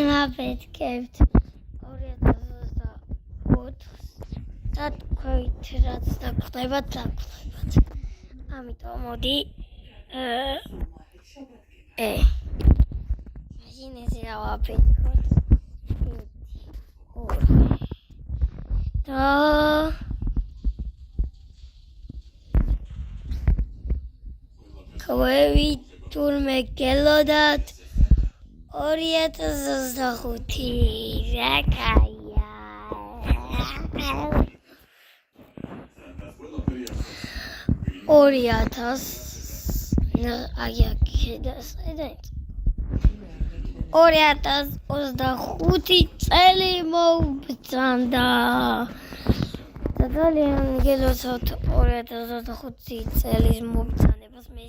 მაპეთქებთ 2025 და თქვით რაც დაგხვდება დაგხვდებათ. ამიტომ მოდი მაშინ ესე ავაფეთქოთ. და ხვევი თურმე გელოდათ 2025 რა კაია. აი აქედან 2025 წელი მოვბრძანდა და ძალიან გელოცავთ 2025 წელის მობრძანებას. მე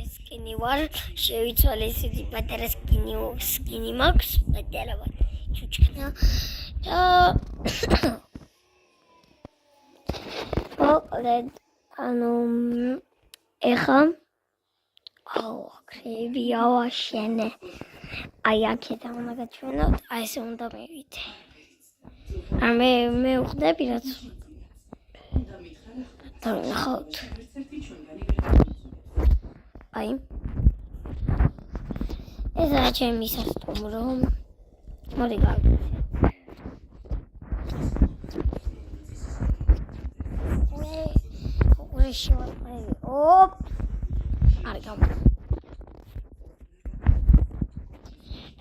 ეს სკინი ვარ, შევიცვალე ისეთი პატარა სკინი მაქვს, პატარა ვარ, ჩუჩქნა და მოკლედ ეხა ხრები ავაშენე. აი აქედან უნდა გაჩვენოთ, აი ესე უნდა მივიდე. მე ვხდები რაც დავინახავთ. აი ესაა ჩემი სასტუმრო. მოდი გავიდე.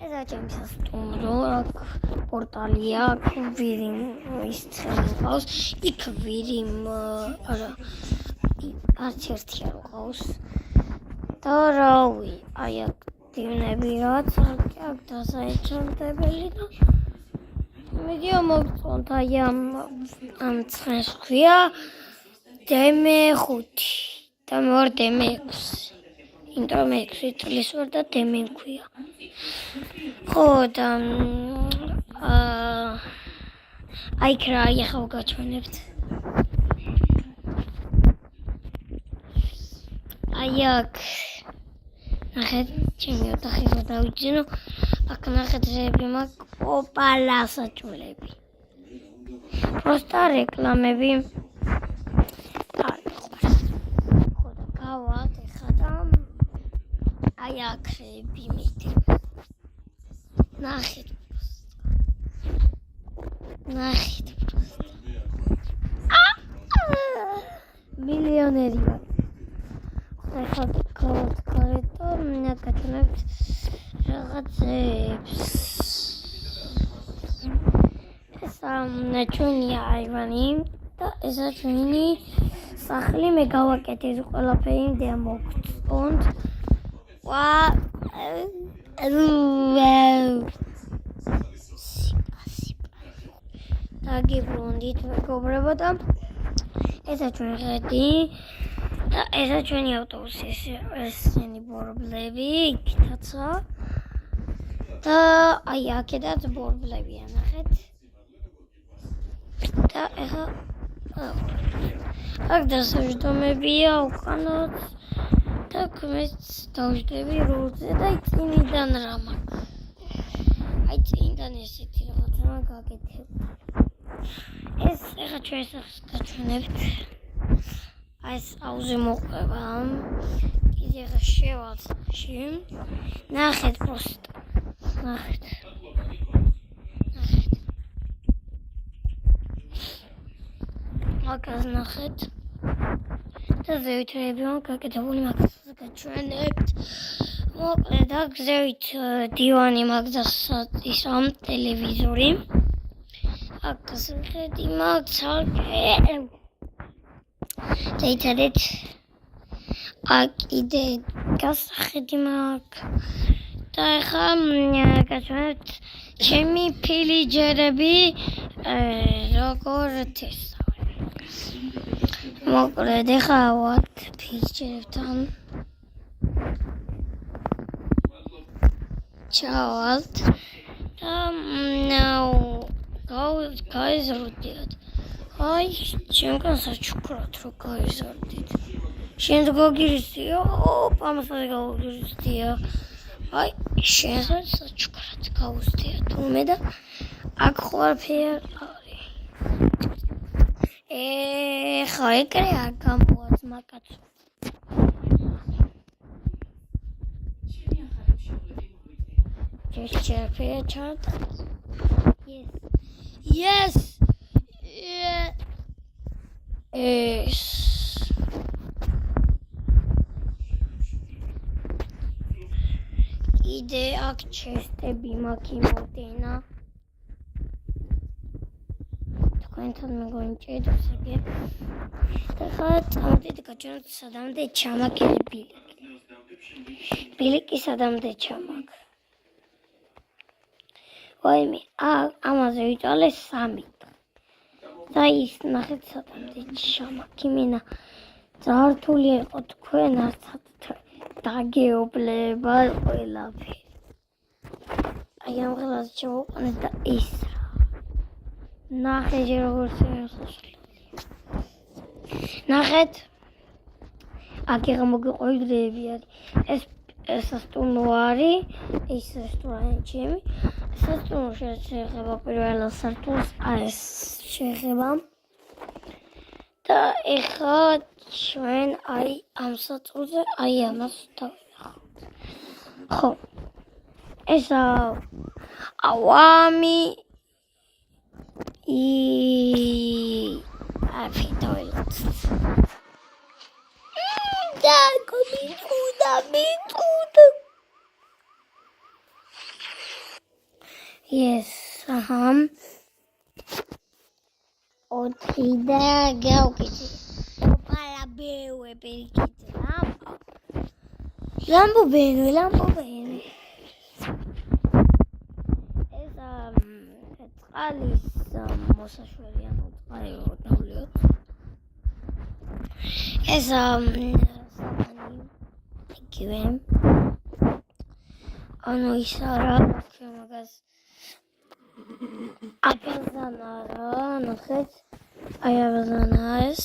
ესაა ჩემი სასტუმრო. აქ პორტალია, აქ ვირი მისცემავს, იქ ვირი არც ერთი არ ყავს. და რავი, აი აქ დივნები რაც აქ დასაეჭვებელი და მედია მოგწონთ. აი ამ ცხენს ქვია DM5 და მე ვარ DM6. იმიტომ 6 წლის ვარ და DM მქვია. ხო და აი კრა ახლა გაჩვენებთ. აი აქ ნახეთ, ჩემი ოთახი გადავიძინო. აქ ნახეთ რეები მაქვს ოპალასაჭულები. პროსტა რეკლამები. ხო და გავად ეხა და აი აქ რეები მიდი. ნახეთ მილიონერი ვარ. ეხლა გავადგარეთ და გაჩვენებთ რაღაცებს. ესა ჩვენი აივანი და ესა ჩვენი სახლი. მე გავაკეთე ყველაფერი და მოგწონთ. დაგიბრუნდით მეგობრებო და ესა ჩვენი ხედი და ესა ჩვენი ავტობუსი. ესენი ბორბლები იქითაცა და აი აქედაც ბორბლებია ნახეთ. და ეხა აქ დასაჯდომებია უკანაც და ქმეც დავждები როლზე და წინიდან რა მაქვს. აი წინიდან ესეთი რაღაცა გაკეთებ. ეს ეხა ჩვენ სახს გაჩვენებთ. აი ეს აუზი მოყვება. კიდე ხა შევაცში. ნახეთ პროსტ. ნახეთ. მაგას ნახეთ. და ზევით რეები გაკეთებული მაგას გაჩვენებთ. მოკლედ აქ ზევით დივანი მაგას ის ამ ტელევიზორი. აქ ხედი მაქვს დაიცადეთ. აქ კიდე გასახედი მაქვს და ეხა გაჩვენებთ ჩემი ფილიჯერები როგორ თესავენ. მოკლედ ეხა ვარ ფილიჯერებთან ჩავალთ და გაიზრდით. აი, ჩემგან საჩუქრად რო გაიზარდით. შენს გოგირისია, პამასად გოგირისია. აი, შენს საჩუქრად გავუსდია თუმე და აქ ხوارფერი არის. ხა ეკრე არ გამოვაც მაკაცო. Черпи чат. Yes. Yes. Ide ak chestები მაკიმოდენა. თქვენთან მეგონჭედოს ეგ. და წამოდით გაჩვენოთ სადამდე ჩამაკელი ბილიკი. ბილიკი სადამდე ჩამაკ. ვაიმე, ამაზე ვიტვალე 3. და ის ნახეთ სადამდე ჩამაკიმენა. ძართული იყო თქვენ არცად დაგეობლება ყველაფერი. აი ამ ხელაზე ჩავუყენეთ და ის რა. ნახე ჯერ როგორ შეასრულე. ნახეთ. აქ მოგიყვებდები არის. ეს სასტუმრო არის, ეს რესტორანი ჩემი. სასტუმრო შეეხება პირველ სართულს, ეს შეეხება. და ეხლა ჩვენ აი ამ საწოლზე აი ამას დავიხავთ. ხო. ეს ავამი აფიტოილს. და კომიტუდა მიტუდა. Yes, ოთხი გავკიცე. პარაბეუე პერიკიცე. ლამბო ბენო. ეს წყალის მოსაშველი ანუ წყალი დავლიოთ. ეს საბანი იგივე. ანუ ის არა მაგას აბაზანა რა, ნახეთ. აი აბაზანა ეს.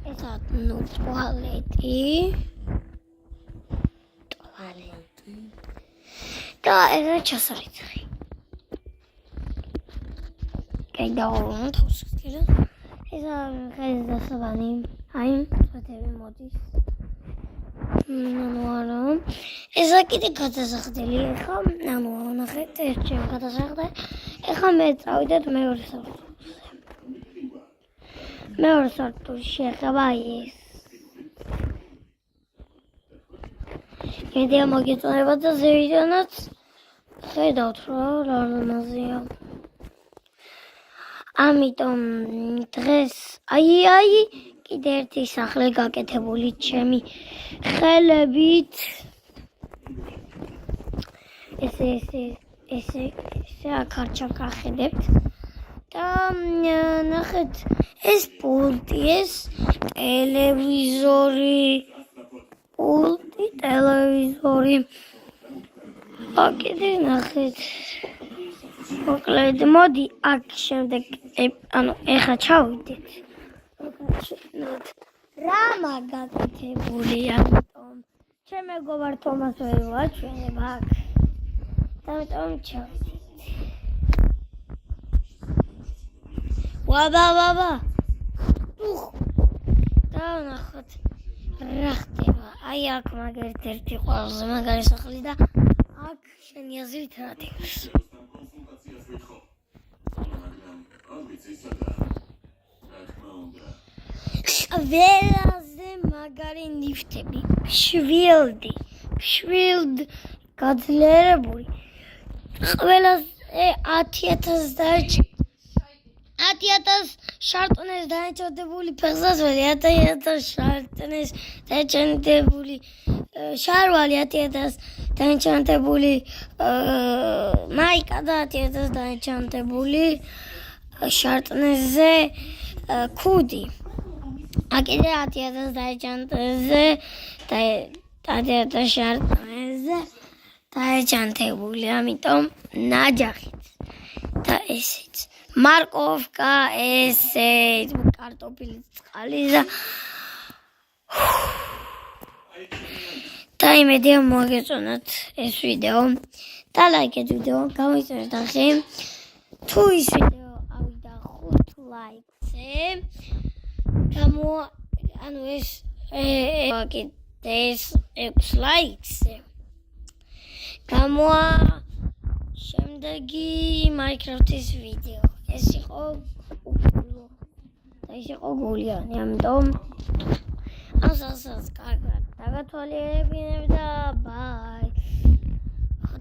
ესა ნუ ტუალეტი. და ეს ჩასარიცი. კაიდაურონ თოსკირა. ესა ხეზდა საბანი. აი, ფოტები მოდის. ანუ ესა კიდე გადასახდელი ხა, ანუ ნახეთ, ეს ჩემ გადასახდა. ეხლა მე წავიდეთ მეორე სართულზე. მეორე სართულში შეეხება ეს. კიდე მოგეწონება და ზევიდანაც ხედავთ რა მაზეა. ამიტომ დღეს აი კიდე ერთი სახლი გაკეთებული ჩემი ხელებით. ესე აქ გახედებთ. და ნახეთ ეს პულტი, ეს ტელევიზორი. კიდე ნახეთ. მოკლედ მოდი აქ შემდეგ ანუ ეხა ჩავიდეთ. რა მაგაკეთებული ამიტომ ჩემ მეგობარ თომას ვერ ვაჩვენებ აქ. ამიტომ ჩავიდეთ. ვაბა. დავნახოთ რა ხდება. აი აქ მაგერთ ერთი ყველაზე მაგარი სახლი და აქ შენი აზრით რა თქოს. ველაზე მაგარი ნიფტები. შვილდ გაძლიერებული. ყველაზე 10,000 დაიჭირა. 10,000 შარტონეს დაიჭადებული ფეხსაცმელი, 10,000 შარტონეს დაიჭადებული შარვალი, 10,000 დაიჭადებული მაიკა და 10,000 დაიჭადებული შარტონეზე ქუდი. აქედე 10,000 დაიჭადებზე და 10,000 შარტონეზე დაიჭადებული, ამიტომ ნაჯახით და ესეც. მარკოვკა, ესე კარტოფილის წყალი და იმედია მოგეწონათ ეს ვიდეო და ლაიქეთ ვიდეო, გამოიწვიეთ ახლა თუ ის ვიდეო ავიდა 5 ლაიქზე ანუ ეს ეს 6 ლაიქზე გამოა შემდეგი Minecraft-ის ვიდეო. ეს იყო უკულო და ეს იყო გულიანი, ამიტომ ასას კარგად დაგათვალიერებინებ და ბაი.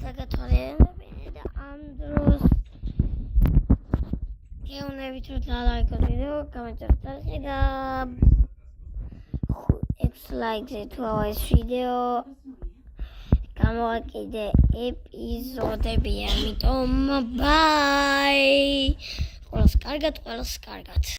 დაგათვალიერებინებ და ამ დროს გეუბნებით რომ ლაიქოთ ვიდეო, კომენტარით და 6 ლაიქზე თუ ეს ვიდეო გამოვაკიდე ეპიზოდები, ამიტომ ბაი. ყველას კარგად.